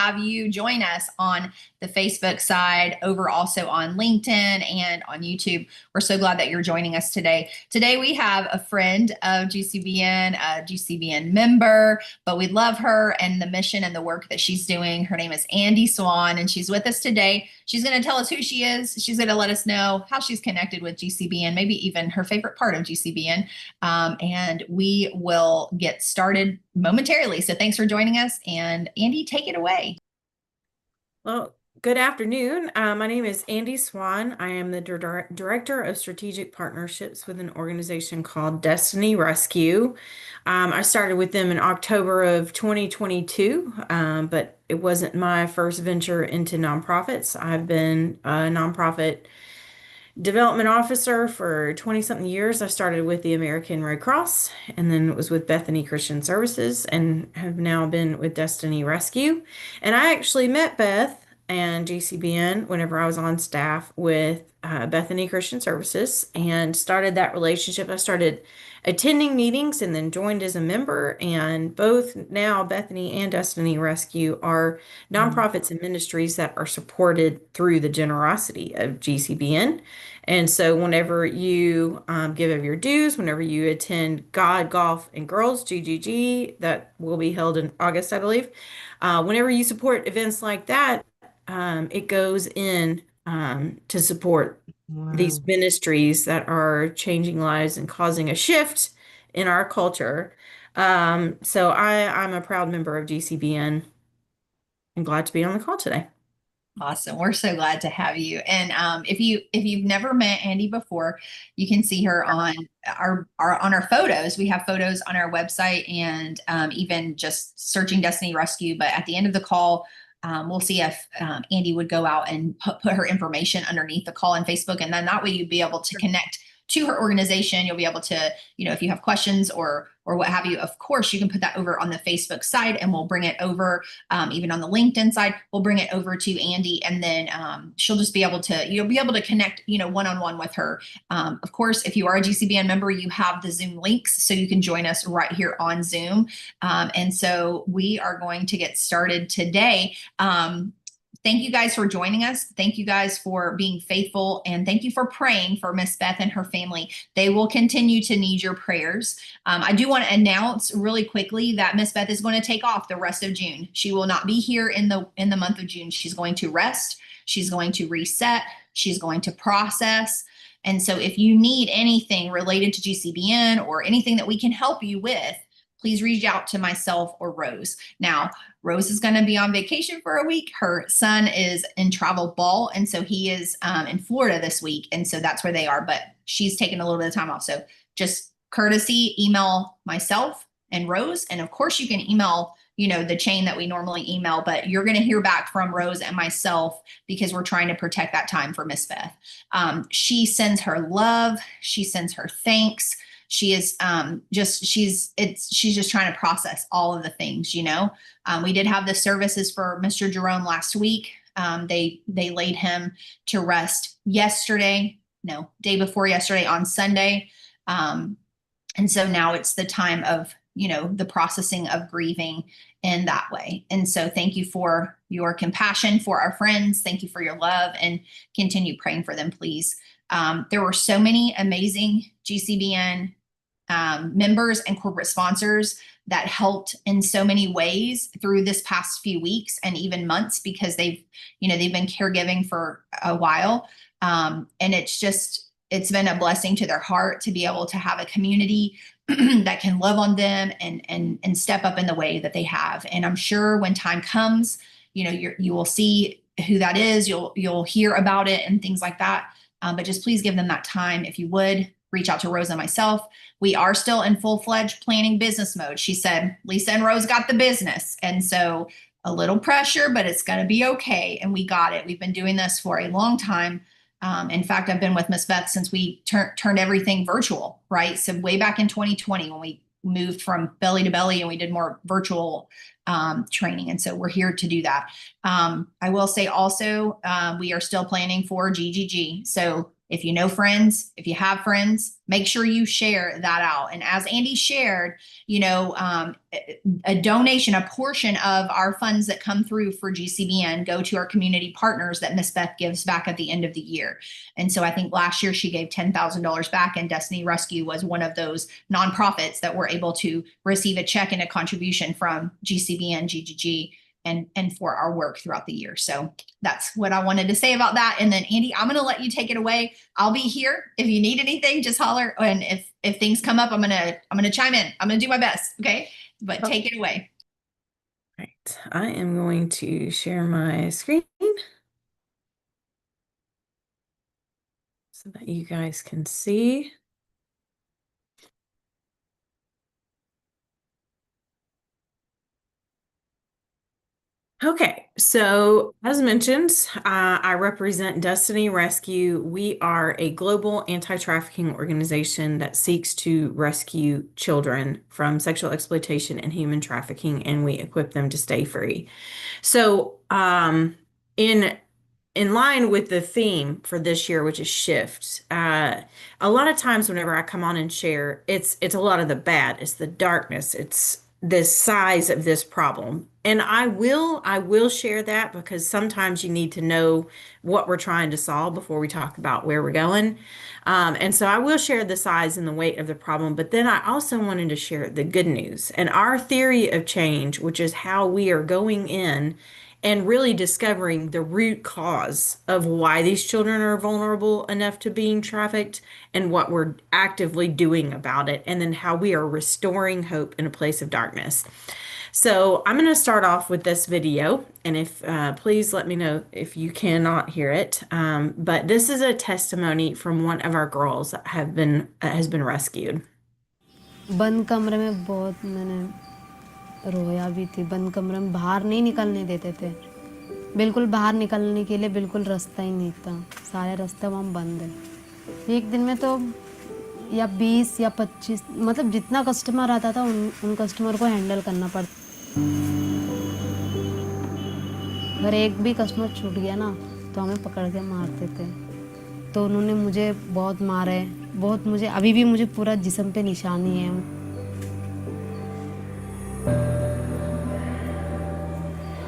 have you join us on the Facebook side, over also on LinkedIn and on YouTube. We're so glad that you're joining us today. Today we have a friend of GCBN, a GCBN member, but we love her and the mission and the work that she's doing. Her name is Andi Swan, and she's with us today. She's going to tell us who she is. She's going to let us know how she's connected with GCBN, maybe even her favorite part of GCBN. And we will get started momentarily. So thanks for joining us. And Andi, take it away. Well, good afternoon. My name is Andi Swan. I am the Director of Strategic Partnerships with an organization called Destiny Rescue. I started with them in October of 2022, but it wasn't my first venture into nonprofits. I've been a nonprofit development officer for 20-something years. I started with the American Red Cross and then was with Bethany Christian Services and have now been with Destiny Rescue. And I actually met Beth and GCBN whenever I was on staff with Bethany Christian Services and started that relationship. I started attending meetings and then joined as a member. And both now Bethany and Destiny Rescue are nonprofits and ministries that are supported through the generosity of GCBN. And so whenever you give of your dues, whenever you attend God, Golf, and Girls, GGG, that will be held in August, I believe. Whenever you support events like that, it goes in to support these ministries that are changing lives and causing a shift in our culture. So I'm a proud member of GCBN and glad to be on the call today. Awesome. We're so glad to have you. And if you've never met Andi before, you can see her on our photos. We have photos on our website and even just searching Destiny Rescue. But at the end of the call, we'll see if Andi would go out and put her information underneath the call on Facebook. And then that way you'd be able to connect to her organization. You'll be able to, if you have questions or what have you, of course, you can put that over on the Facebook side and we'll bring it over, even on the LinkedIn side, we'll bring it over to Andi, and then she'll just be able to, you'll be able to connect, one-on-one with her. Of course, if you are a GCBN member, you have the Zoom links, so you can join us right here on Zoom. And so we are going to get started today. Thank you guys for joining us. Thank you guys for being faithful, and thank you for praying for Miss Beth and her family. They will continue to need your prayers. I do want to announce really quickly that Miss Beth is going to take off the rest of June. She will not be here in the month of June. She's going to rest. She's going to reset. She's going to process. And so if you need anything related to GCBN or anything that we can help you with, please reach out to myself or Rose. Now, Rose is going to be on vacation for a week. Her son is in travel ball, and so he is in Florida this week, and so that's where they are. But she's taking a little bit of time off. So just courtesy, email myself and Rose, and of course you can email the chain that we normally email, but you're going to hear back from Rose and myself because we're trying to protect that time for Miss Beth. She sends her love. She sends her thanks. She is she's just trying to process all of the things, we did have the services for Mr. Jerome last week. They laid him to rest day before yesterday on Sunday. And so now it's the time of, the processing of grieving in that way. And so thank you for your compassion for our friends. Thank you for your love, and continue praying for them, please. There were so many amazing GCBN members and corporate sponsors that helped in so many ways through this past few weeks and even months, because they've been caregiving for a while. And it's been a blessing to their heart to be able to have a community that can love on them and step up in the way that they have. And I'm sure when time comes, you will see who that is. You'll hear about it and things like that. But just please give them that time. If you would, reach out to Rose and myself. We are still in full-fledged planning business mode. She said, Lisa and Rose got the business. And so a little pressure, but it's going to be okay. And we got it. We've been doing this for a long time. In fact, I've been with Miss Beth since we turned everything virtual, right? So way back in 2020, when we moved from belly to belly and we did more virtual training. And so we're here to do that. I will say also, we are still planning for GGG. So If you know friends, if you have friends, make sure you share that out. And as Andi shared, a donation, a portion of our funds that come through for GCBN go to our community partners that Miss Beth gives back at the end of the year. And so I think last year she gave $10,000 back, and Destiny Rescue was one of those nonprofits that were able to receive a check and a contribution from GCBN, GGG, and for our work throughout the year. So that's what I wanted to say about that. And then Andi, I'm going to let you take it away. I'll be here. If you need anything, just holler. And if things come up, I'm going to chime in. I'm going to do my best. Okay. But take it away. Right. I am going to share my screen so that you guys can see. Okay, so as mentioned, I represent Destiny Rescue. We are a global anti-trafficking organization that seeks to rescue children from sexual exploitation and human trafficking, and we equip them to stay free. So, in in line with the theme for this year, which is shift, a lot of times whenever I come on and share, it's a lot of the bad, it's the darkness, it's the size of this problem. And I will share that because sometimes you need to know what we're trying to solve before we talk about where we're going. And so I will share the size and the weight of the problem, but then I also wanted to share the good news and our theory of change, which is how we are going in and really discovering the root cause of why these children are vulnerable enough to being trafficked and what we're actively doing about it, and then how we are restoring hope in a place of darkness. So I'm going to start off with this video, and if please let me know if you cannot hear it. But this is a testimony from one of our girls that has been rescued. बंद कमरे में बहुत मैंने रोया भी थी। बंद कमरे में बाहर नहीं निकलने देते थे, बिल्कुल बाहर निकलने के लिए बिल्कुल रास्ता ही नहीं था, सारे रास्ते वहाँ बंद है। एक दिन में तो या 20 या 25 मतलब जितना कस्टमर आता था उन कस्टमर को हैंडल करना पड़ता। अगर एक भी कस्टमर छूट गया ना तो हमें पकड़ के मारते थे। तो उन्होंने मुझे बहुत मारा है, बहुत मुझे अभी भी मुझे पूरा जिस्म पे निशानी है।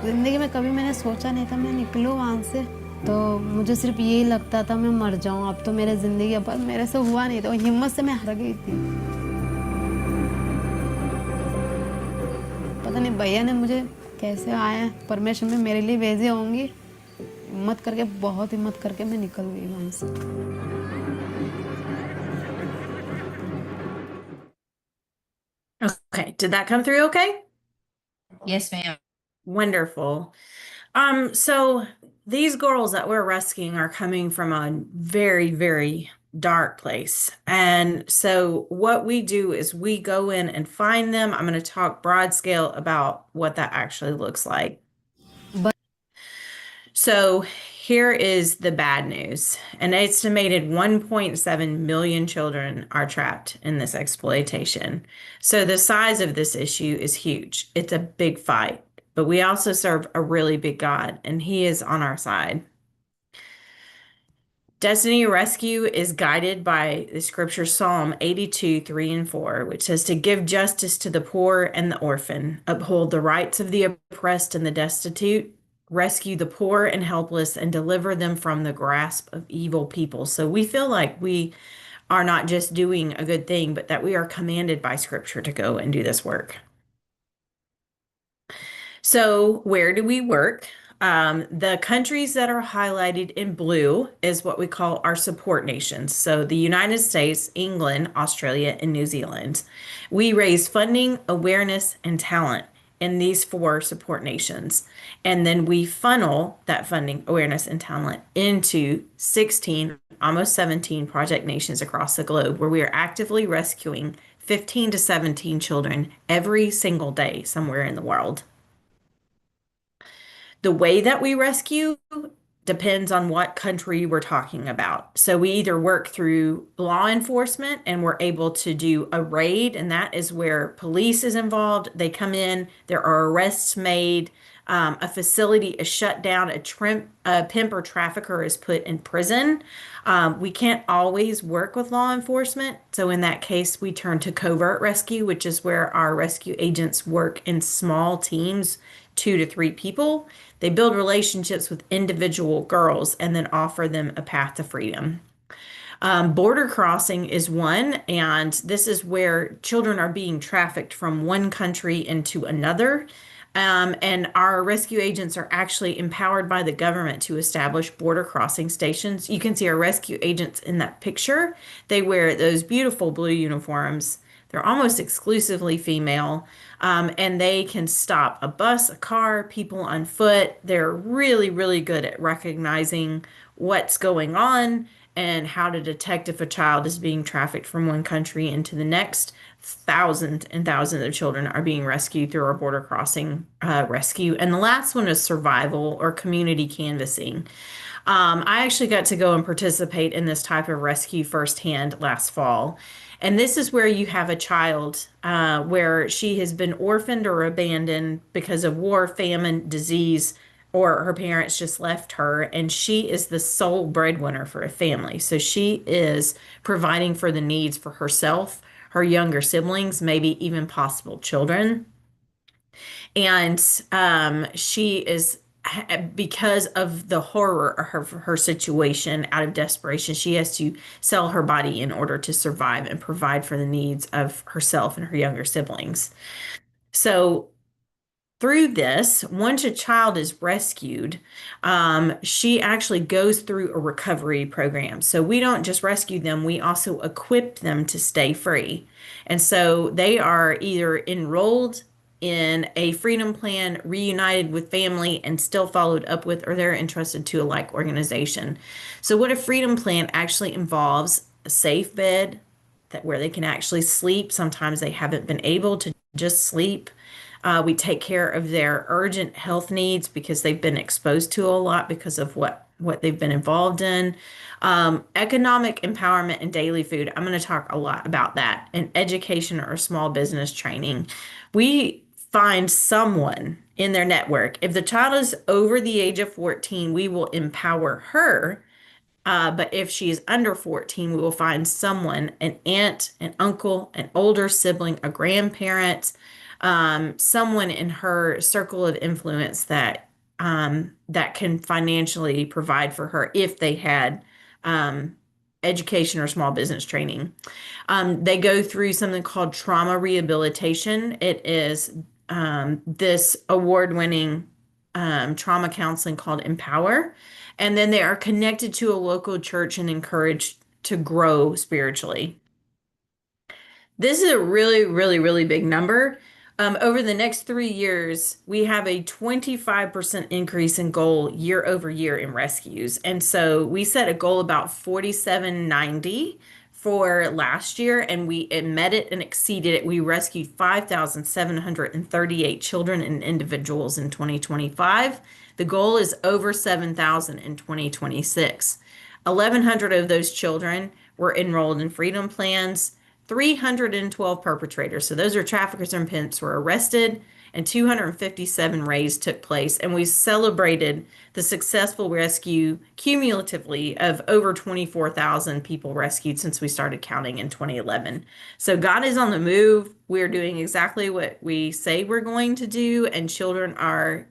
जिंदगी में कभी मैंने सोचा नहीं था मैं निकलूँ वहाँ से, तो मुझे सिर्फ यही लगता था मैं मर जाऊँ अब तो मेरे ज़िंदगी, अब मेरे से हुआ नहीं, तो हिम्मत से मैं हार गई थी। पता नहीं भैया ने मुझे कैसे आया, परमेश्वर में मेरे लिए भेजे होंगी, हिम्मत करके बहुत हिम्मत करके मैं निकल गई वहाँ से। Okay, did that come through okay? Yes, ma'am. Wonderful. So these girls that we're rescuing are coming from a very, very dark place. And so what we do is we go in and find them. I'm going to talk broad scale about what that actually looks like. So here is the bad news. An estimated 1.7 million children are trapped in this exploitation. So the size of this issue is huge. It's a big fight, but we also serve a really big God, and He is on our side. Destiny Rescue is guided by the scripture Psalm 82, 3 and 4, which says to give justice to the poor and the orphan, uphold the rights of the oppressed and the destitute, rescue the poor and helpless, and deliver them from the grasp of evil people. So we feel like we are not just doing a good thing, but that we are commanded by scripture to go and do this work. So where do we work? The countries that are highlighted in blue is what we call our support nations. So the United States, England, Australia, and New Zealand. We raise funding, awareness, and talent in these 4 support nations. And then we funnel that funding, awareness, and talent into 16, almost 17 project nations across the globe, where we are actively rescuing 15 to 17 children every single day somewhere in the world. The way that we rescue depends on what country we're talking about. So we either work through law enforcement and we're able to do a raid, and that is where police is involved. They come in, there are arrests made, A facility is shut down, a pimp or trafficker is put in prison. We can't always work with law enforcement. So in that case, we turn to covert rescue, which is where our rescue agents work in small teams, 2 to 3 people. They build relationships with individual girls and then offer them a path to freedom. Border crossing is one, and this is where children are being trafficked from one country into another. And our rescue agents are actually empowered by the government to establish border crossing stations. You can see our rescue agents in that picture. They wear those beautiful blue uniforms. They're almost exclusively female, and they can stop a bus, a car, people on foot. They're really, really good at recognizing what's going on and how to detect if a child is being trafficked from one country into the next. Thousands and thousands of children are being rescued through our border crossing rescue. And the last one is survival or community canvassing. I actually got to go and participate in this type of rescue firsthand last fall. And this is where you have a child where she has been orphaned or abandoned because of war, famine, disease, or her parents just left her, and she is the sole breadwinner for a family. So she is providing for the needs for herself, her younger siblings, maybe even possible children. And she is, because of the horror of her situation, out of desperation, she has to sell her body in order to survive and provide for the needs of herself and her younger siblings. So through this, once a child is rescued, she actually goes through a recovery program. So we don't just rescue them, we also equip them to stay free. And so they are either enrolled in a freedom plan, reunited with family, and still followed up with, or they're entrusted to a like organization. So what a freedom plan actually involves: a safe bed that where they can actually sleep. Sometimes they haven't been able to just sleep. We take care of their urgent health needs because they've been exposed to a lot because of what they've been involved in. Economic empowerment and daily food. I'm going to talk a lot about that. And education or small business training. We find someone in their network. If the child is over the age of 14, we will empower her. But if she is under 14, we will find someone, an aunt, an uncle, an older sibling, a grandparent, someone in her circle of influence that can financially provide for her if they had education or small business training. They go through something called trauma rehabilitation. It is this award-winning trauma counseling called Empower. And then they are connected to a local church and encouraged to grow spiritually. This is a really, really, really big number. Over the next 3 years, we have a 25% increase in goal year over year in rescues. And so we set a goal about 4790 for last year, and we met it and exceeded it. We rescued 5,738 children and individuals in 2025. The goal is over 7,000 in 2026. 1,100 of those children were enrolled in freedom plans. 312 perpetrators, so those are traffickers and pimps, were arrested, and 257 raids took place. And we celebrated the successful rescue cumulatively of over 24,000 people rescued since we started counting in 2011. So God is on the move. We're doing exactly what we say we're going to do, and children are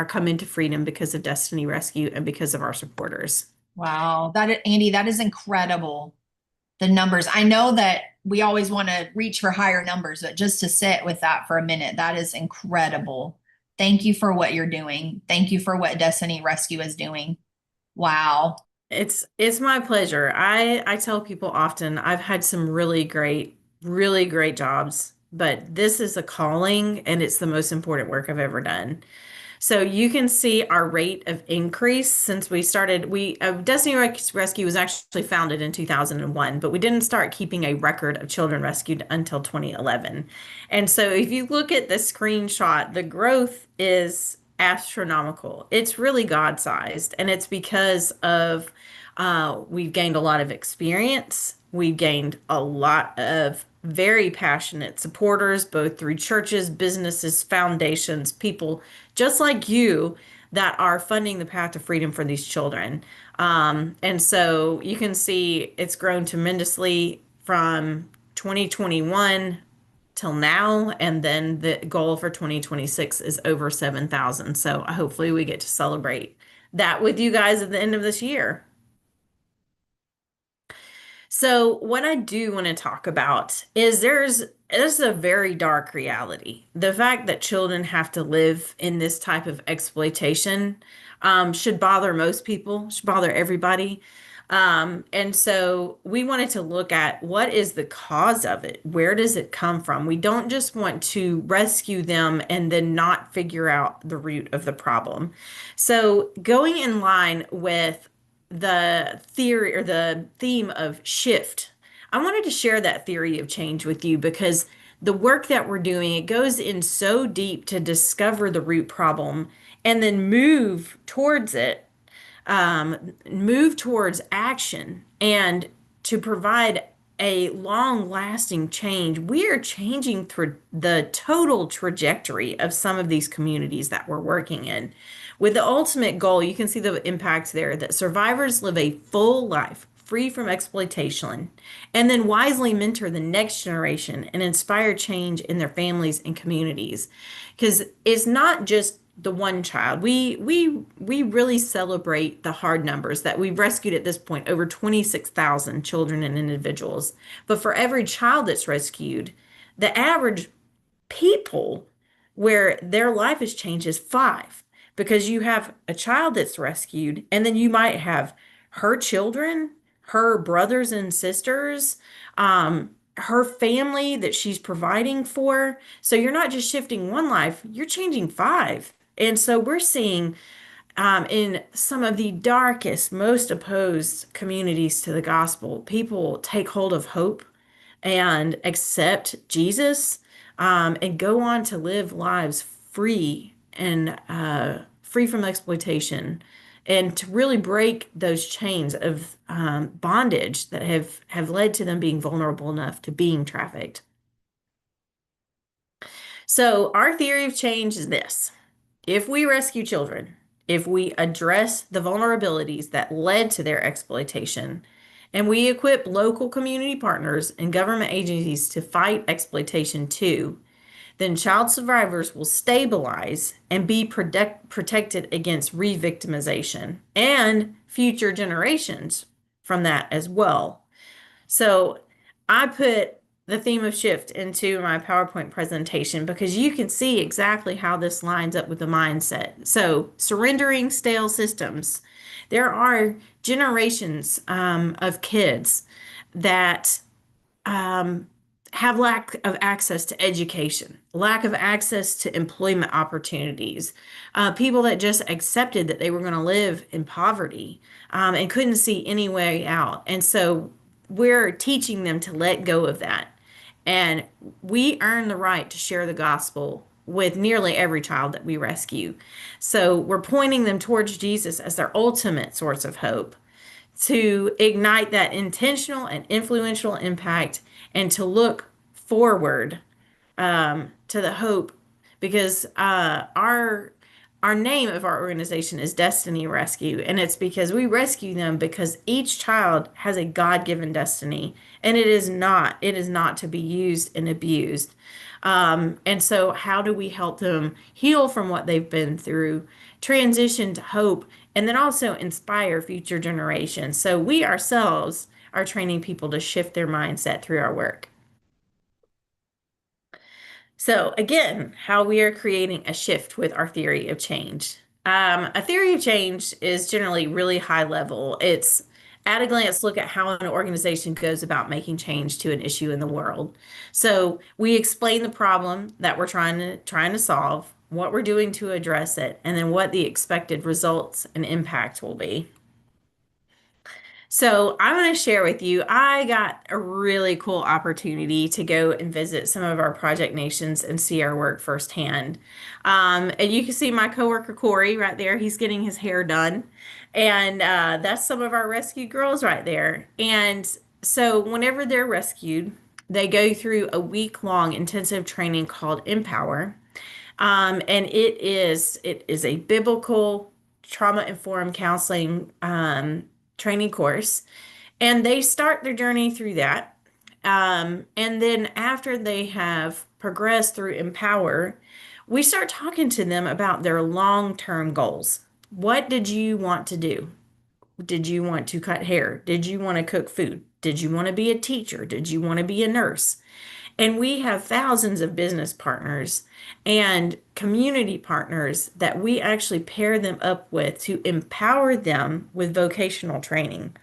coming to freedom because of Destiny Rescue and because of our supporters. Wow, Andi, that is incredible. The numbers. I know that we always want to reach for higher numbers, but just to sit with that for a minute, that is incredible. Thank you for what you're doing. Thank you for what Destiny Rescue is doing. Wow. It's my pleasure. I tell people often I've had some really great jobs, but this is a calling and it's the most important work I've ever done. So you can see our rate of increase since we started. Destiny Rescue was actually founded in 2001, but we didn't start keeping a record of children rescued until 2011. And so if you look at the screenshot, the growth is astronomical. It's really God-sized, and it's because of we've gained a lot of experience. We've gained a lot of very passionate supporters, both through churches, businesses, foundations, people just like you that are funding the path to freedom for these children. And so you can see it's grown tremendously from 2021 till now, and then the goal for 2026 is over 7,000. So hopefully we get to celebrate that with you guys at the end of this year. So what I do want to talk about is there's a very dark reality. The fact that children have to live in this type of exploitation should bother most people, should bother everybody. And so we wanted to look at what is the cause of it? Where does it come from? We don't just want to rescue them and then not figure out the root of the problem. So going in line with the theory or the theme of shift, I wanted to share that theory of change with you because the work that we're doing, it goes in so deep to discover the root problem and then move towards action and to provide a long-lasting change. We are changing through the total trajectory of some of these communities that we're working in. With the ultimate goal, you can see the impact there that survivors live a full life free from exploitation, and then wisely mentor the next generation and inspire change in their families and communities. Because it's not just the one child. We really celebrate the hard numbers that we've rescued at this point, over 26,000 children and individuals. But for every child that's rescued, the average people where their life has changed is five, because you have a child that's rescued, and then you might have her children, her brothers and sisters, her family that she's providing for. So you're not just shifting one life, you're changing five. And so we're seeing in some of the darkest, most opposed communities to the gospel, people take hold of hope and accept Jesus, and go on to live lives free and free from exploitation, and to really break those chains of bondage that have led to them being vulnerable enough to being trafficked. So our theory of change is this. If we rescue children, if we address the vulnerabilities that led to their exploitation, and we equip local community partners and government agencies to fight exploitation too, then child survivors will stabilize and be protected against re-victimization and future generations from that as well. So I put the theme of shift into my PowerPoint presentation because you can see exactly how this lines up with the mindset. So surrendering stale systems. There are generations of kids that have lack of access to education, lack of access to employment opportunities, people that just accepted that they were going to live in poverty, and couldn't see any way out. And so we're teaching them to let go of that. And we earn the right to share the gospel with nearly every child that we rescue. So we're pointing them towards Jesus as their ultimate source of hope, to ignite that intentional and influential impact, and to look forward to the hope, because our name of our organization is Destiny Rescue, and it's because we rescue them because each child has a God-given destiny, and it is not to be used and abused. And so how do we help them heal from what they've been through, transition to hope, and then also inspire future generations? So we ourselves are training people to shift their mindset through our work. So again, how we are creating a shift with our theory of change. A theory of change is generally really high level. It's at a glance look at how an organization goes about making change to an issue in the world. So we explain the problem that we're trying to solve, what we're doing to address it, and then what the expected results and impact will be. So I want to share with you, I got a really cool opportunity to go and visit some of our project nations and see our work firsthand. And you can see my coworker Corey right there. He's getting his hair done. And that's some of our rescued girls right there. And so whenever they're rescued, they go through a week-long intensive training called Empower. And it is a biblical trauma-informed counseling training course, and they start their journey through that. And then after they have progressed through Empower, we start talking to them about their long-term goals. What did you want to do? Did you want to cut hair? Did you want to cook food? Did you want to be a teacher? Did you want to be a nurse? And we have thousands of business partners and community partners that we actually pair them up with to empower them with vocational training.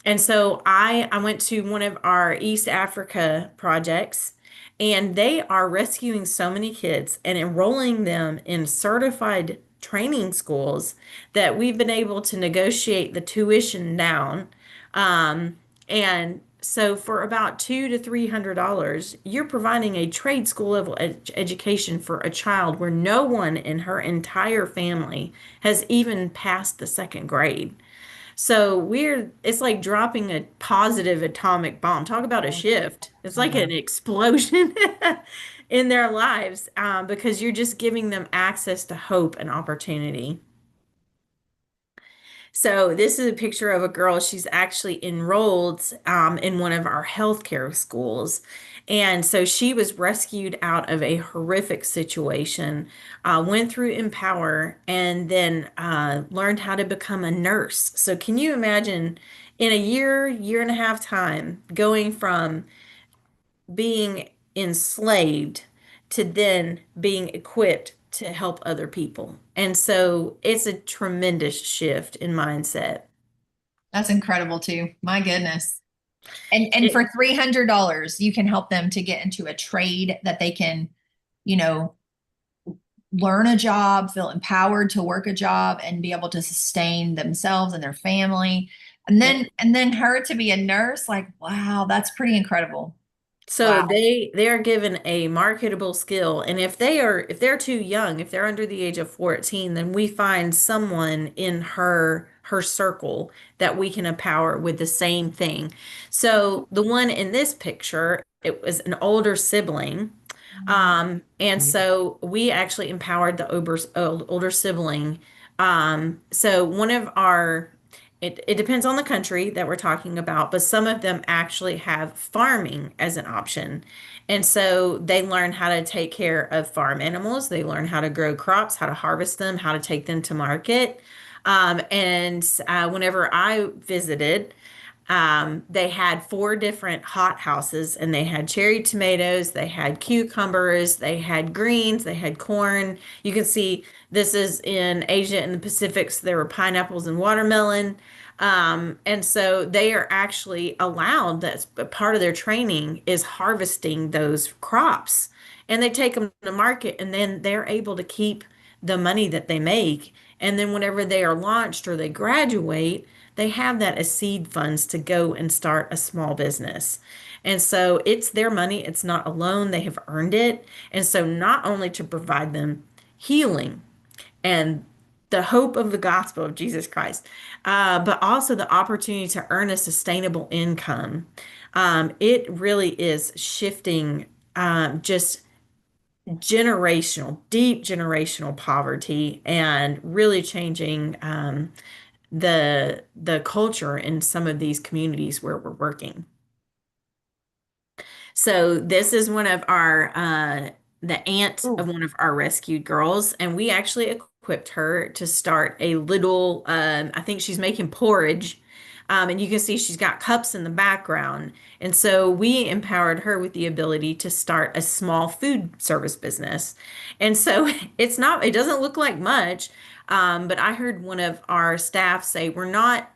And so I went to one of our East Africa projects, and they are rescuing so many kids and enrolling them in certified training schools that we've been able to negotiate the tuition down. And so for about $200 to $300, you're providing a trade school level education for a child where no one in her entire family has even passed the second grade. So it's like dropping a positive atomic bomb. Talk about a shift. It's like an explosion in their lives, because you're just giving them access to hope and opportunity. So this is a picture of a girl. She's actually enrolled in one of our healthcare schools. And so she was rescued out of a horrific situation, went through Empower, and then learned how to become a nurse. So can you imagine in a year and a half time, going from being enslaved to then being equipped to help other people? And so it's a tremendous shift in mindset. That's incredible too. My goodness. And It, for $300, you can help them to get into a trade that they can, you know, learn a job, feel empowered to work a job and be able to sustain themselves and their family. And yeah. then her to be a nurse, like, wow, that's pretty incredible. So Wow. they are given a marketable skill, and if they're too young, if they're under the age of 14, then we find someone in her circle that we can empower with the same thing. So the one in this picture, it was an older sibling. And so we actually empowered the older sibling. So one of our it depends on the country that we're talking about, but some of them actually have farming as an option. And so they learn how to take care of farm animals. They learn how to grow crops, how to harvest them, how to take them to market. And whenever I visited, they had four different hot houses, and they had cherry tomatoes, they had cucumbers, they had greens, they had corn. You can see this is in Asia and the Pacific, so there were pineapples and watermelon. And so they are actually allowed, that's part of their training is harvesting those crops. And they take them to market, and then they're able to keep the money that they make. And then whenever they are launched or they graduate, they have that as seed funds to go and start a small business. And so it's their money, it's not a loan, they have earned it. And so not only to provide them healing and the hope of the gospel of Jesus Christ, but also the opportunity to earn a sustainable income. It really is shifting just deep generational poverty, and really changing the culture in some of these communities where we're working. So this is one of our the aunt of Ooh. one of our rescued girls, and we actually equipped her to start a little. I think she's making porridge, and you can see she's got cups in the background. And so we empowered her with the ability to start a small food service business. And so it doesn't look like much, but I heard one of our staff say, we're not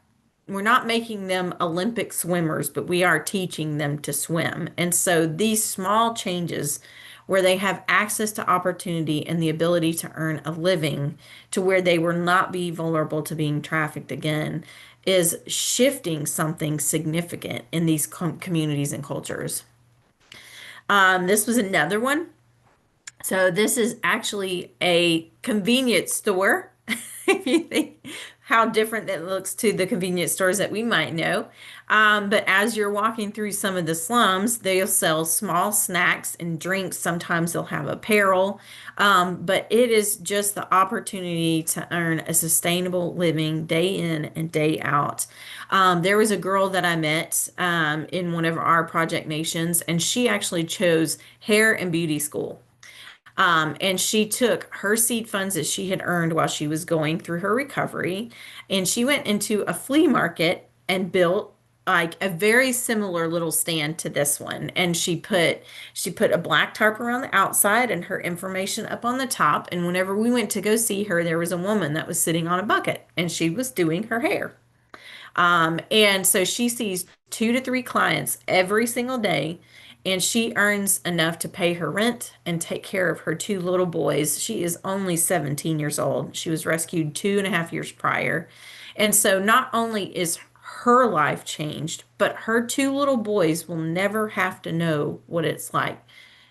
making them Olympic swimmers, but we are teaching them to swim. And so these small changes where they have access to opportunity and the ability to earn a living to where they will not be vulnerable to being trafficked again, is shifting something significant in these communities and cultures. This was another one. So this is actually a convenience store. If you think how different that looks to the convenience stores that we might know. But as you're walking through some of the slums, they'll sell small snacks and drinks. Sometimes they'll have apparel. But it is just the opportunity to earn a sustainable living day in and day out. There was a girl that I met in one of our project nations, and she actually chose hair and beauty school. And she took her seed funds that she had earned while she was going through her recovery, and she went into a flea market and built like a very similar little stand to this one. And she put a black tarp around the outside and her information up on the top. And whenever we went to go see her, there was a woman that was sitting on a bucket and she was doing her hair. And so she sees 2 to 3 clients every single day, and she earns enough to pay her rent and take care of her 2 little boys. She is only 17 years old. She was rescued 2.5 years prior. And so not only is her life changed, but her 2 little boys will never have to know what it's like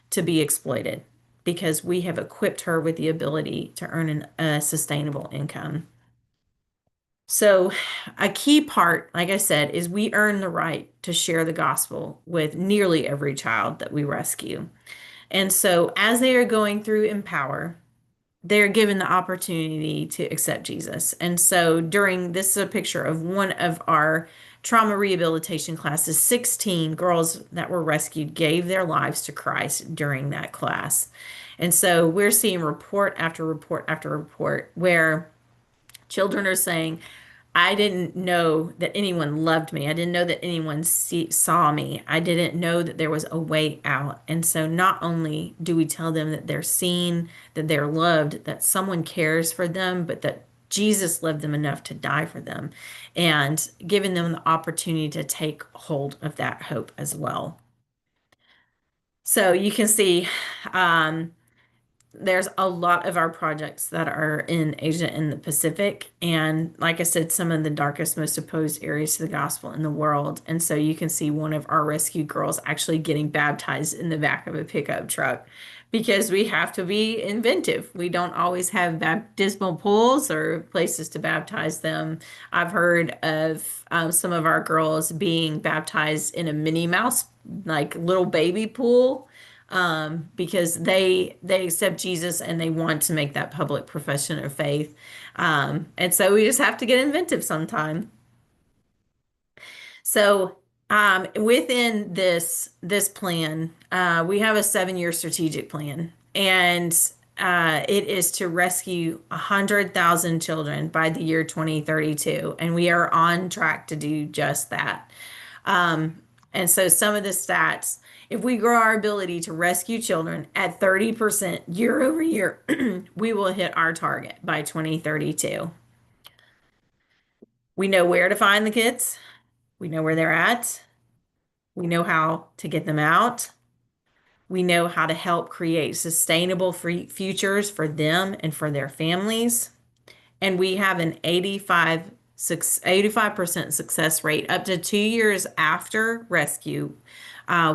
to be exploited because we have equipped her with the ability to earn a sustainable income. So, a key part, like I said, is we earn the right to share the gospel with nearly every child that we rescue. And so, as they are going through Empower, they're given the opportunity to accept Jesus. And so, this is a picture of one of our trauma rehabilitation classes. 16 girls that were rescued gave their lives to Christ during that class. And so, we're seeing report after report after report where children are saying, I didn't know that anyone loved me. I didn't know that anyone saw me. I didn't know that there was a way out. And so not only do we tell them that they're seen, that they're loved, that someone cares for them, but that Jesus loved them enough to die for them and giving them the opportunity to take hold of that hope as well. So you can see there's a lot of our projects that are in Asia and the Pacific. And like I said, some of the darkest, most opposed areas to the gospel in the world. And so you can see one of our rescue girls actually getting baptized in the back of a pickup truck because we have to be inventive. We don't always have baptismal pools or places to baptize them. I've heard of some of our girls being baptized in a Minnie Mouse, like little baby pool because they accept Jesus and they want to make that public profession of faith. And so we just have to get inventive sometime. So within this plan, we have a 7-year strategic plan, and it is to rescue 100,000 children by the year 2032, and we are on track to do just that. And so some of the stats, if we grow our ability to rescue children at 30% year over year, we will hit our target by 2032. We know where to find the kids. We know where they're at. We know how to get them out. We know how to help create sustainable futures for them and for their families. And we have an 85% success rate up to 2 years after rescue.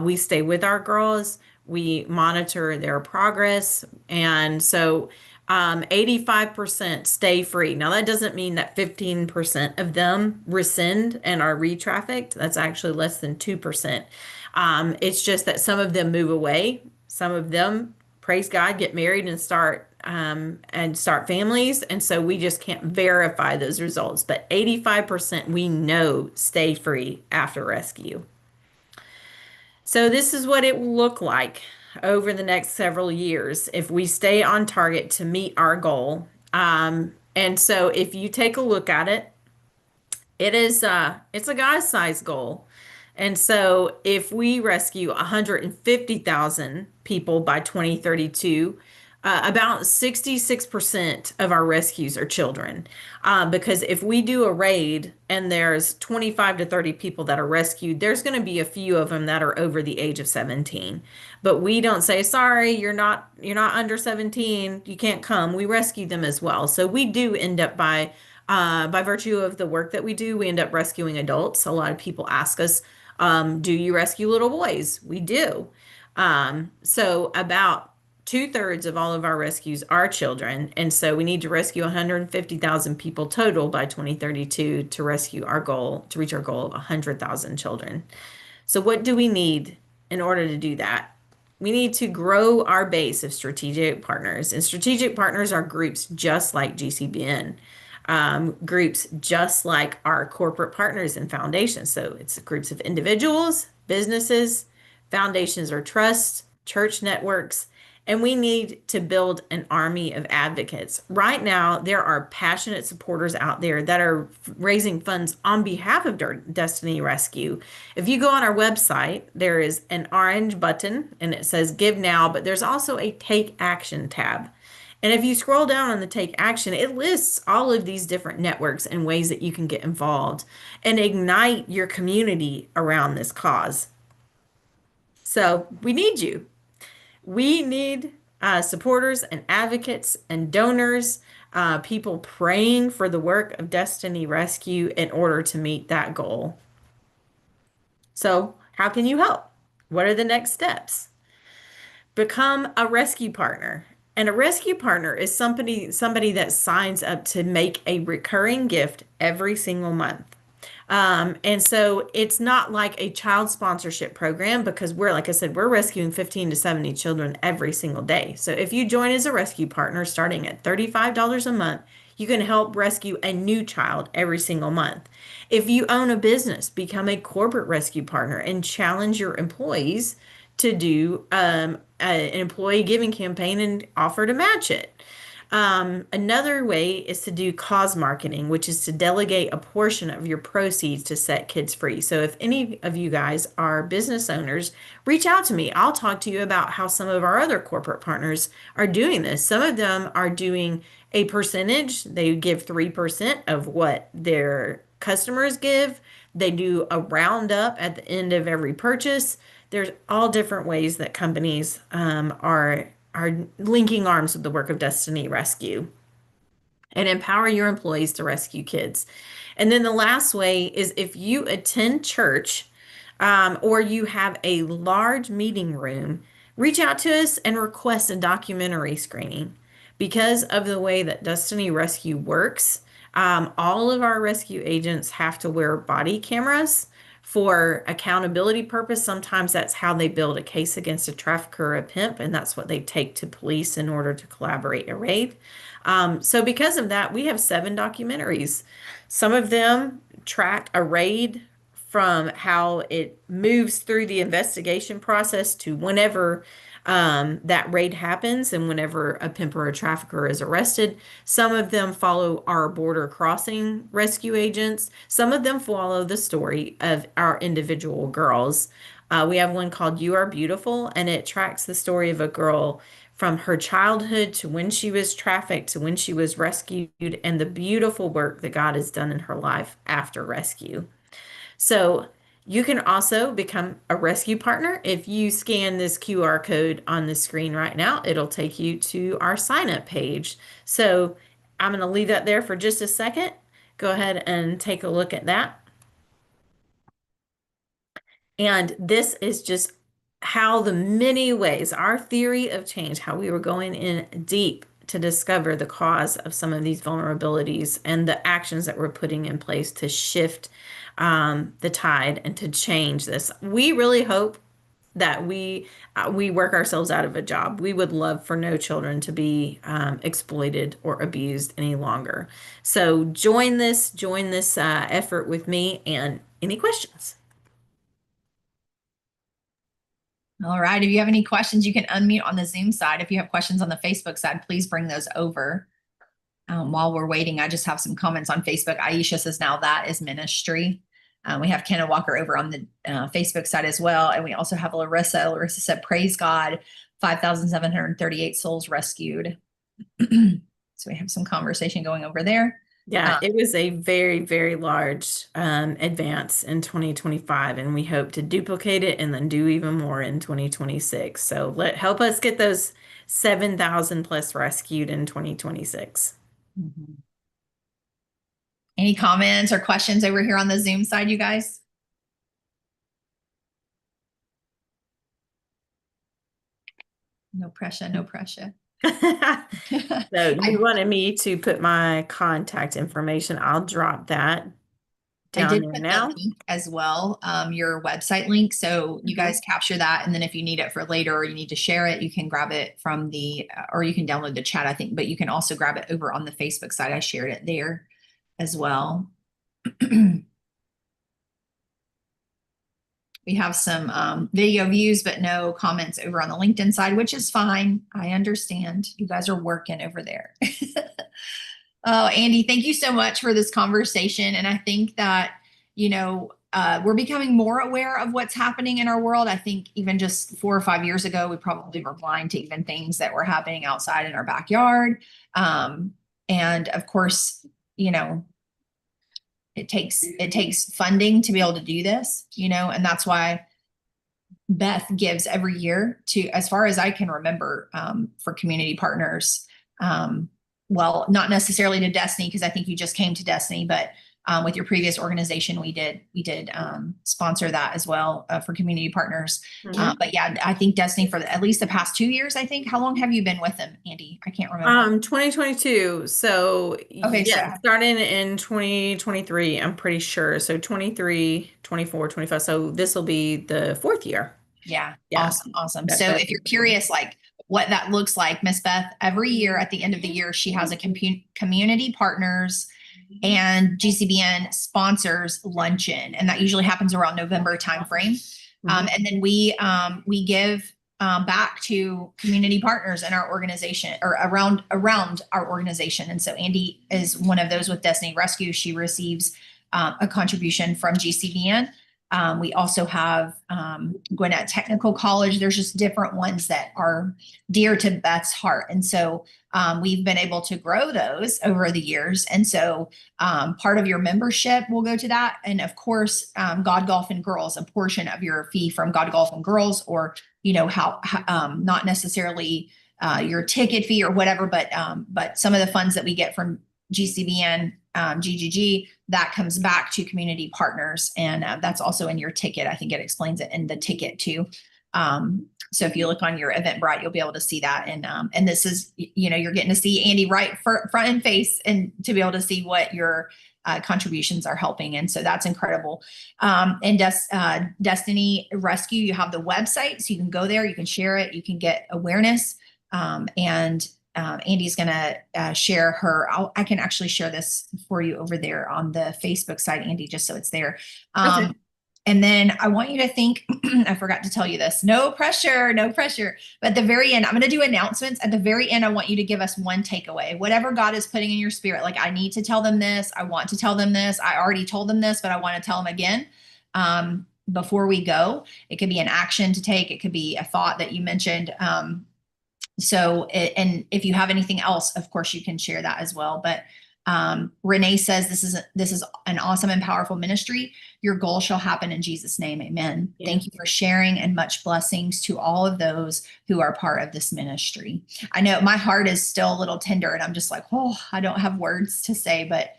We stay with our girls, we monitor their progress, and so 85% stay free. Now, that doesn't mean that 15% of them rescind and are re-trafficked. That's actually less than 2%. It's just that some of them move away. Some of them, praise God, get married and start families. And so we just can't verify those results. But 85% we know stay free after rescue. So this is what it will look like over the next several years if we stay on target to meet our goal. And so if you take a look at it, it's a God-sized goal. And so if we rescue 150,000 people by 2032, About 66% of our rescues are children. Because if we do a raid and there's 25 to 30 people that are rescued, there's going to be a few of them that are over the age of 17. But we don't say, sorry, you're not under 17, you can't come. We rescue them as well. So we do end up by virtue of the work that we do, we end up rescuing adults. A lot of people ask us, do you rescue little boys? We do. So about 2/3 of all of our rescues are children, and so we need to rescue 150,000 people total by 2032 to rescue our goal, to reach our goal of 100,000 children. So what do we need in order to do that? We need to grow our base of strategic partners, and strategic partners are groups just like GCBN. Groups just like our corporate partners and foundations. So it's groups of individuals, businesses, foundations or trusts, church networks, and we need to build an army of advocates. Right now, there are passionate supporters out there that are raising funds on behalf of Destiny Rescue. If you go on our website, there is an orange button and it says Give Now, but there's also a Take Action tab. And if you scroll down on the Take Action, it lists all of these different networks and ways that you can get involved and ignite your community around this cause. So we need you. We need supporters and advocates and donors, people praying for the work of Destiny Rescue in order to meet that goal. So, how can you help? What are the next steps? Become a rescue partner. And a rescue partner is somebody that signs up to make a recurring gift every single month. And so it's not like a child sponsorship program because like I said, we're rescuing 15 to 70 children every single day. So if you join as a rescue partner starting at $35 a month, you can help rescue a new child every single month. If you own a business, become a corporate rescue partner and challenge your employees to do an employee giving campaign and offer to match it. Another way is to do cause marketing, which is to delegate a portion of your proceeds to set kids free. So if any of you guys are business owners, reach out to me. I'll talk to you about how some of our other corporate partners are doing this. Some of them are doing a percentage. They give 3% of what their customers give. They do a roundup at the end of every purchase. There's all different ways that companies are linking arms with the work of Destiny Rescue and empower your employees to rescue kids. And then the last way is if you attend church or you have a large meeting room, reach out to us and request a documentary screening. Because of the way that Destiny Rescue works, all of our rescue agents have to wear body cameras for accountability purpose. Sometimes that's how they build a case against a trafficker or a pimp, and that's what they take to police in order to collaborate a raid. So because of that, we have 7 documentaries. Some of them track a raid from how it moves through the investigation process to whenever that raid happens and whenever a pimp or a trafficker is arrested. Some of them follow our border crossing rescue agents. Some of them follow the story of our individual girls. We have one called You Are Beautiful, and it tracks the story of a girl from her childhood to when she was trafficked to when she was rescued and the beautiful work that God has done in her life after rescue. So you can also become a rescue partner. If you scan this QR code on the screen right now, it'll take you to our sign up page. So I'm going to leave that there for just a second. Go ahead and take a look at that. And this is just how the many ways, our theory of change, how we were going in deep to discover the cause of some of these vulnerabilities and the actions that we're putting in place to shift the tide and to change this. We really hope that we work ourselves out of a job. We would love for no children to be exploited or abused any longer. So join this effort with me. And any questions? All right. If you have any questions, you can unmute on the Zoom side. If you have questions on the Facebook side, please bring those over. While we're waiting, I just have some comments on Facebook. Aisha says now that is ministry. We have Kenna Walker over on the Facebook side as well. And we also have Larissa. Larissa said, praise God, 5,738 souls rescued. So we have some conversation going over there. Yeah, it was a very, very large advance in 2025, and we hope to duplicate it and then do even more in 2026. So help us get those 7,000 plus rescued in 2026. Mm-hmm. Any comments or questions over here on the Zoom side, you guys? No pressure, no pressure. So you wanted me to put my contact information. I'll drop that I down did there put now. the link as well, your website link. So you guys capture that. And then if you need it for later or you need to share it, you can grab it from the, or you can download the chat, I think, but you can also grab it over on the Facebook side. I shared it there as well. We have some video views, but no comments over on the LinkedIn side, which is fine. I understand. You guys are working over there. Oh, Andi, thank you so much for this conversation. And I think that, we're becoming more aware of what's happening in our world. I think even just 4 or 5 years ago, we probably were blind to even things that were happening outside in our backyard. And of course, it takes funding to be able to do this, and that's why Beth gives every year to, as far as I can remember, for community partners. Well, not necessarily to Destiny, because I think you just came to Destiny, but with your previous organization, we did sponsor that as well for community partners. But yeah, I think Destiny for at least the past 2 years, I think. How long have you been with them, Andi? I can't remember. 2022. So Okay, yeah, so starting in 2023, I'm pretty sure. So 23, 24, 25. So this will be the 4th year. Yeah. Yeah. Awesome. So if you're curious, like what that looks like, Miss Beth, every year at the end of the year, she has a community partners and GCBN sponsors luncheon, and that usually happens around November timeframe. And then we give back to community partners in our organization or around our organization. And so Andi is one of those with Destiny Rescue. She receives a contribution from GCBN. We also have Gwinnett Technical College. There's just different ones that are dear to Beth's heart. And so we've been able to grow those over the years. And so part of your membership will go to that. And of course, God Golf and Girls, a portion of your fee from God Golf and Girls, or, how not necessarily your ticket fee or whatever, but some of the funds that we get from GCBN, GGG, that comes back to community partners. And that's also in your ticket. I think it explains it in the ticket too. So if you look on your Eventbrite, you'll be able to see that. And this is, you're getting to see Andi right front and face, and to be able to see what your contributions are helping. And so that's incredible. And Destiny Rescue, you have the website, so you can go there, you can share it, you can get awareness. And Andi's going to share her. I can actually share this for you over there on the Facebook side, Andi, just so it's there. Okay. And then I want you to think, I forgot to tell you this, no pressure, no pressure. But at the very end, I'm going to do announcements. At the very end, I want you to give us one takeaway, whatever God is putting in your spirit. Like, I need to tell them this. I want to tell them this. I already told them this, but I want to tell them again. Before we go, it could be an action to take. It could be a thought that you mentioned. And if you have anything else, of course, you can share that as well. But Renee says, this is an awesome and powerful ministry. Your goal shall happen in Jesus' name. Amen. Yeah. Thank you for sharing, and much blessings to all of those who are part of this ministry. I know my heart is still a little tender, and I'm just like, oh, I don't have words to say, but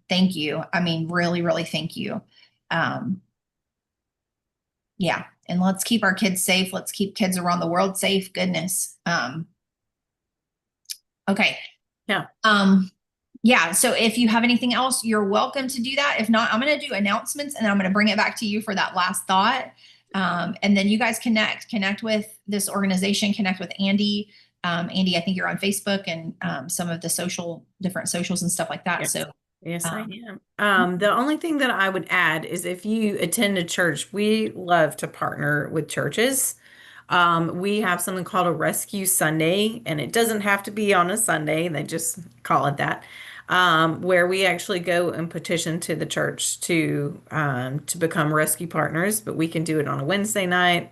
thank you. I mean, really, really thank you. Yeah. And let's keep our kids safe. Let's keep kids around the world safe. Goodness. Okay. Yeah. Yeah. So if you have anything else, you're welcome to do that. If not, I'm going to do announcements, and then I'm going to bring it back to you for that last thought. And then you guys connect with this organization, connect with Andi. Andi, I think you're on Facebook and some of the different socials and stuff like that. Yes. So yes, I am. The only thing that I would add is, if you attend a church, we love to partner with churches. We have something called a Rescue Sunday, and it doesn't have to be on a Sunday. They just call it that. where we actually go and petition to the church to become rescue partners, but we can do it on a Wednesday night,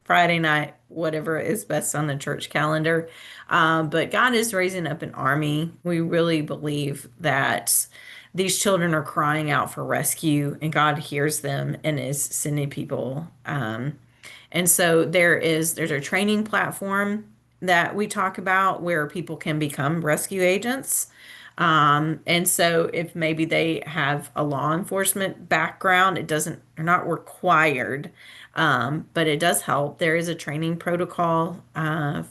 Friday night, whatever is best on the church calendar. But God is raising up an army. We really believe that these children are crying out for rescue, and God hears them and is sending people. And so there's a training platform that we talk about where people can become rescue agents. And so if maybe they have a law enforcement background, they're not required, but it does help. There is a training protocol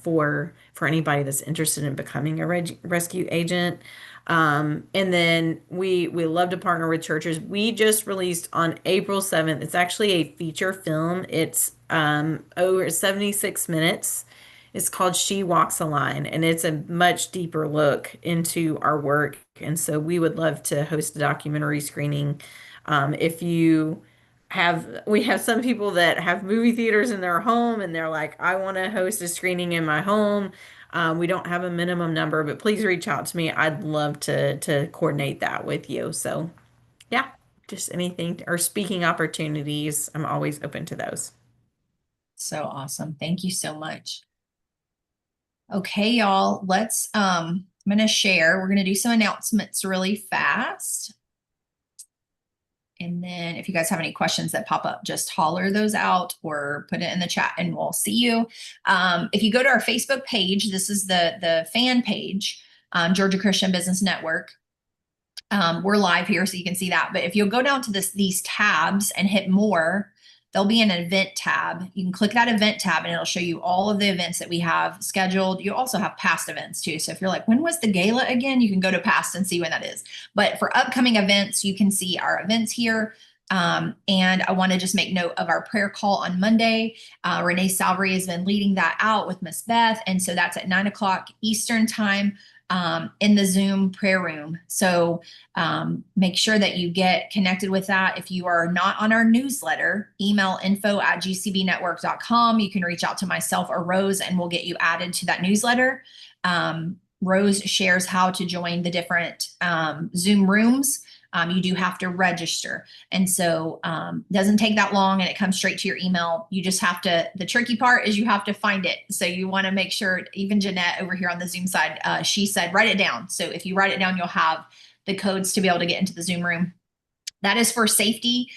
for anybody that's interested in becoming a rescue agent. And then we love to partner with churches. We just released on April 7th. It's actually a feature film. It's over 76 minutes. It's called She Walks a Line, and it's a much deeper look into our work. And so we would love to host a documentary screening. If you we have some people that have movie theaters in their home and they're like, I want to host a screening in my home. We don't have a minimum number, but please reach out to me. I'd love to coordinate that with you. So yeah, just anything or speaking opportunities. I'm always open to those. So awesome. Thank you so much. Okay, y'all, I'm going to share. We're going to do some announcements really fast. And then if you guys have any questions that pop up, just holler those out or put it in the chat and we'll see you. If you go to our Facebook page, this is the fan page, Georgia Christian Business Network. We're live here, so you can see that. But if you'll go down to these tabs and hit more, there'll be an event tab. You can click that event tab and it'll show you all of the events that we have scheduled. You also have past events too. So if you're like, when was the gala again? You can go to past and see when that is. But for upcoming events, you can see our events here. And I want to just make note of our prayer call on Monday. Renee Salvery has been leading that out with Miss Beth. And so that's at 9 o'clock Eastern time. In the Zoom prayer room. So make sure that you get connected with that. If you are not on our newsletter, email info@gcbnetwork.com. You can reach out to myself or Rose and we'll get you added to that newsletter. Rose shares how to join the different Zoom rooms. You do have to register. And so it doesn't take that long and it comes straight to your email. You just have to, the tricky part is you have to find it. So you want to make sure, even Jeanette over here on the Zoom side, she said, write it down. So if you write it down, you'll have the codes to be able to get into the Zoom room. That is for safety,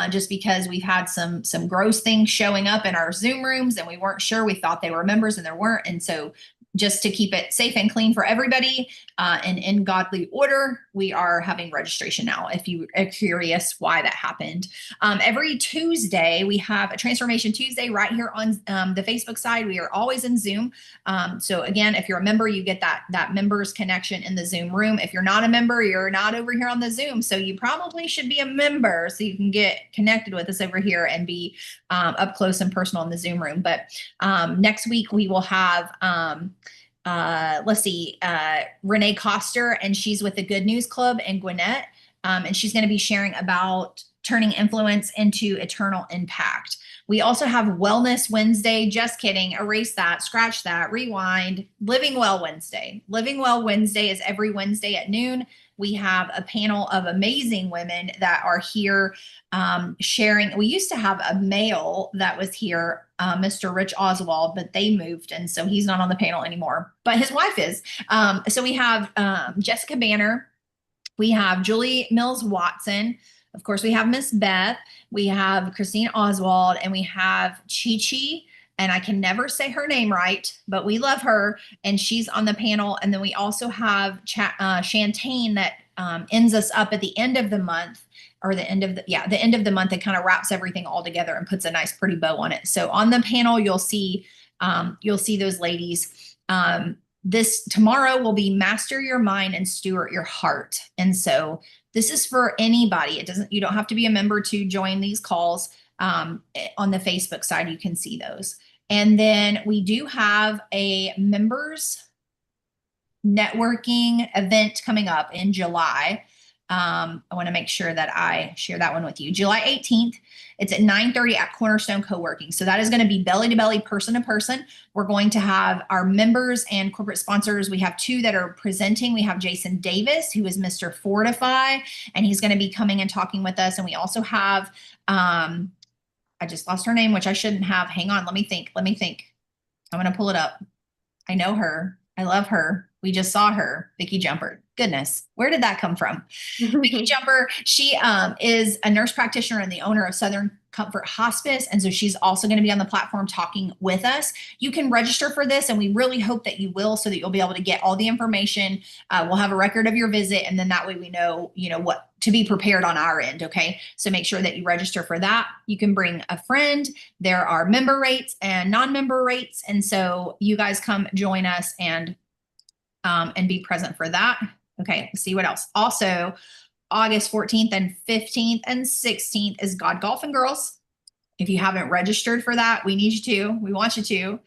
just because we've had some gross things showing up in our Zoom rooms and we weren't sure. We thought they were members and there weren't. And so just to keep it safe and clean for everybody and in godly order, we are having registration now if you are curious why that happened. Every Tuesday, we have a Transformation Tuesday right here on the Facebook side. We are always in Zoom. So again, if you're a member, you get that members connection in the Zoom room. If you're not a member, you're not over here on the Zoom. So you probably should be a member so you can get connected with us over here and be up close and personal in the Zoom room. But next week we will have Renee Coster, and she's with the Good News Club in Gwinnett. And she's going to be sharing about turning influence into eternal impact. We also have Wellness Wednesday. Just kidding. Erase that, scratch that, rewind. Living Well Wednesday. Living Well Wednesday is every Wednesday at noon. We have a panel of amazing women that are here sharing. We used to have a male that was here, Mr. Rich Oswald, but they moved. And so he's not on the panel anymore, but his wife is. So we have Jessica Banner. We have Julie Mills Watson. Of course, we have Miss Beth. We have Christine Oswald, and we have Chi Chi. And I can never say her name right, but we love her, and she's on the panel. And then we also have Shantae that ends us up at the end of the month, or the end of the month. It kind of wraps everything all together and puts a nice, pretty bow on it. So on the panel, you'll see those ladies. This tomorrow will be Master Your Mind and Steward Your Heart. And so this is for anybody. You don't have to be a member to join these calls. On the Facebook side, you can see those. And then we do have a members networking event coming up in July. I want to make sure that I share that one with you. July 18th, it's at 9:30 at Cornerstone Co-working. So that is going to be belly to belly, person to person. We're going to have our members and corporate sponsors. We have 2 that are presenting. We have Jason Davis, who is Mr. Fortify, and he's going to be coming and talking with us. And we also have, I just lost her name, which I shouldn't have. Hang on. Let me think. I'm going to pull it up. I know her. I love her. We just saw her, Vicky Jumper. Goodness, where did that come from? Vicky Jumper, she is a nurse practitioner and the owner of Southern Comfort Hospice. And so she's also going to be on the platform talking with us. You can register for this, and we really hope that you will, so that you'll be able to get all the information. We'll have a record of your visit, and then that way we know, what to be prepared on our end. Okay. So make sure that you register for that. You can bring a friend. There are member rates and non-member rates. And so you guys come join us and be present for that. Okay, let's see what else. Also, August 14th and 15th and 16th is God Golfing Girls. If you haven't registered for that, we need you to. We want you to.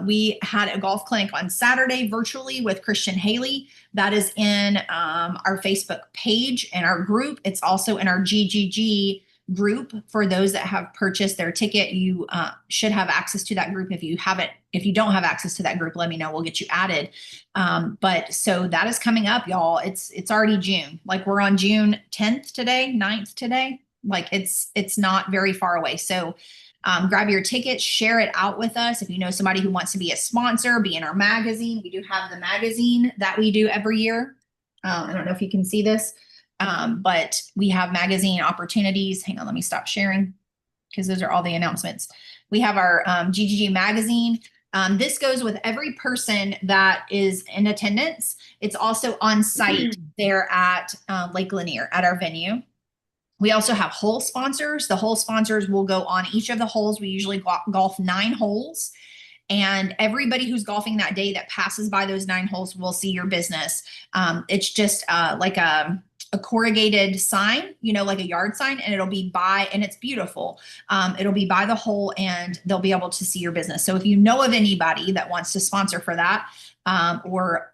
We had a golf clinic on Saturday virtually with Christian Haley. That is in our Facebook page and our group. It's also in our GGG group. For those that have purchased their ticket, you should have access to that group. If you don't have access to that group, let me know. We'll get you added. But so that is coming up, y'all. It's already June. Like, we're on June 10th today, 9th today. Like, it's not very far away. So grab your tickets, share it out with us. If you know somebody who wants to be a sponsor, be in our magazine. We do have the magazine that we do every year. I don't know if you can see this. But we have magazine opportunities. Hang on, let me stop sharing, because those are all the announcements. We have our GGG magazine. This goes with every person that is in attendance. It's also on site there at Lake Lanier at our venue. We also have hole sponsors. The hole sponsors will go on each of the holes. We usually golf 9 holes. And everybody who's golfing that day that passes by those 9 holes will see your business. It's just like a corrugated sign, like a yard sign, and it'll be and it's beautiful. It'll be by the hole, and they'll be able to see your business. So if you know of anybody that wants to sponsor for that, or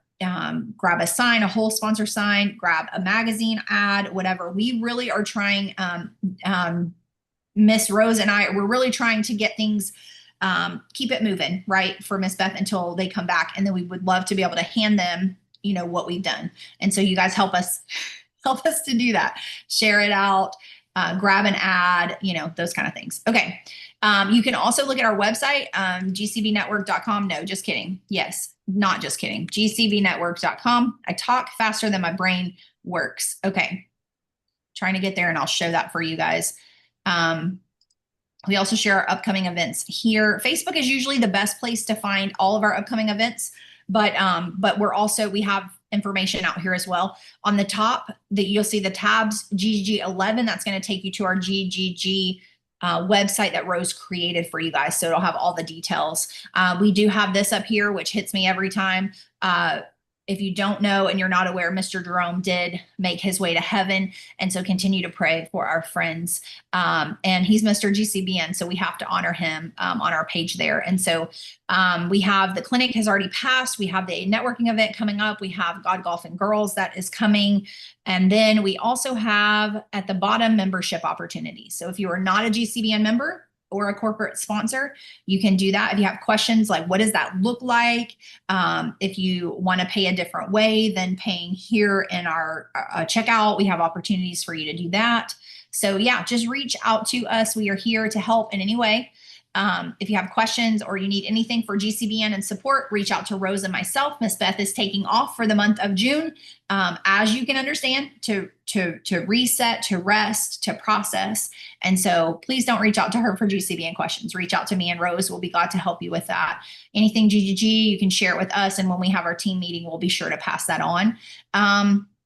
grab a sign, a whole sponsor sign, grab a magazine ad, whatever. We really are trying, Miss Rose and I, we're really trying to get things, keep it moving, right, for Miss Beth until they come back. And then we would love to be able to hand them, what we've done. And so you guys help us to do that. Share it out, grab an ad, those kind of things. Okay. You can also look at our website, gcbnetwork.com. No, just kidding. Yes, not just kidding. gcbnetwork.com. I talk faster than my brain works. Okay. Trying to get there, and I'll show that for you guys. We also share our upcoming events here. Facebook is usually the best place to find all of our upcoming events, but we have information out here as well. On the top, that you'll see the tabs GGG 11. That's going to take you to our GGG website that Rose created for you guys. So it'll have all the details. We do have this up here, which hits me every time. If you don't know and you're not aware, Mr. Jerome did make his way to heaven. And so continue to pray for our friends. And he's Mr. GCBN. So we have to honor him on our page there. And so we have the clinic has already passed. We have the networking event coming up. We have God Golfing Girls that is coming. And then we also have at the bottom membership opportunities. So if you are not a GCBN member or a corporate sponsor, you can do that. If you have questions like, what does that look like? If you want to pay a different way than paying here in our checkout, we have opportunities for you to do that. So yeah, just reach out to us. We are here to help in any way. If you have questions or you need anything for GCBN and support, reach out to Rose and myself. Miss Beth is taking off for the month of June, as you can understand, to reset, to rest, to process. And so please don't reach out to her for GCBN questions. Reach out to me and Rose. We'll be glad to help you with that. Anything GGG, you can share it with us. And when we have our team meeting, we'll be sure to pass that on.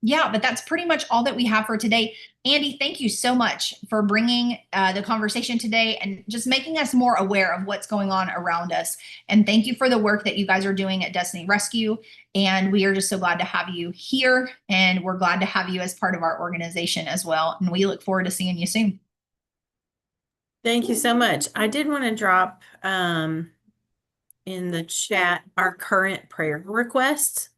Yeah, but that's pretty much all that we have for today. Andi, thank you so much for bringing the conversation today and just making us more aware of what's going on around us. And thank you for the work that you guys are doing at Destiny Rescue. And we are just so glad to have you here. And we're glad to have you as part of our organization as well. And we look forward to seeing you soon. Thank you so much. I did want to drop in the chat our current prayer requests.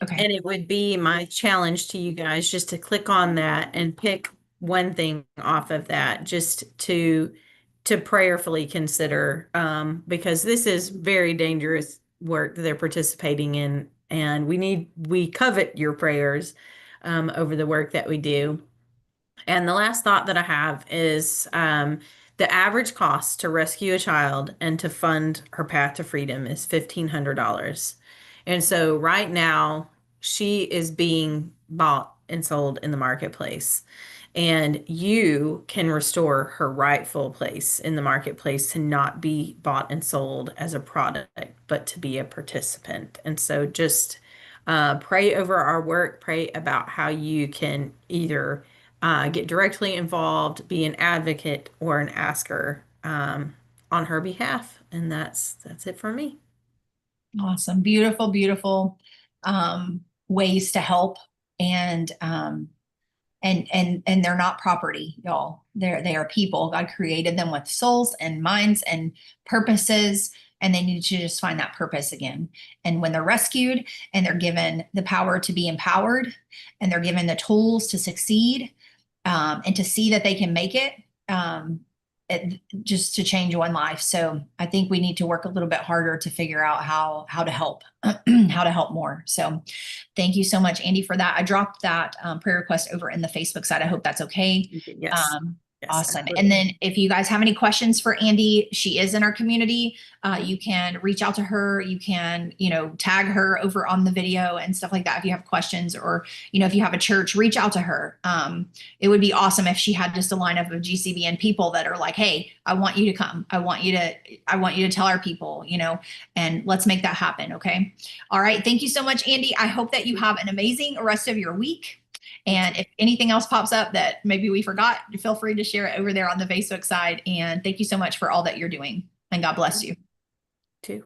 Okay. And it would be my challenge to you guys just to click on that and pick one thing off of that just to prayerfully consider, because this is very dangerous work that they're participating in, and we covet your prayers over the work that we do. And the last thought that I have is, the average cost to rescue a child and to fund her path to freedom is $1,500. And so right now, she is being bought and sold in the marketplace. And you can restore her rightful place in the marketplace to not be bought and sold as a product, but to be a participant. And so just pray over our work, pray about how you can either get directly involved, be an advocate or an asker on her behalf. And that's it for me. Awesome. Beautiful, beautiful ways to help. And and they're not property, y'all. They are people. God created them with souls and minds and purposes, and they need to just find that purpose again. And when they're rescued and they're given the power to be empowered and they're given the tools to succeed, and to see that they can make it, just to change one life. So I think we need to work a little bit harder to figure out how to help, how to help more. So thank you so much, Andi, for that. I dropped that prayer request over in the Facebook side. I hope that's okay. Yes. Yes, Awesome. absolutely. And then if you guys have any questions for Andi, she is in our community. You can reach out to her. You can, tag her over on the video and stuff like that. If you have questions, or, if you have a church, reach out to her. It would be awesome if she had just a lineup of GCBN people that are like, hey, I want you to come. I want you to tell our people, and let's make that happen. Okay. All right. Thank you so much, Andi. I hope that you have an amazing rest of your week. And if anything else pops up that maybe we forgot, feel free to share it over there on the Facebook side. And thank you so much for all that you're doing. And God bless you.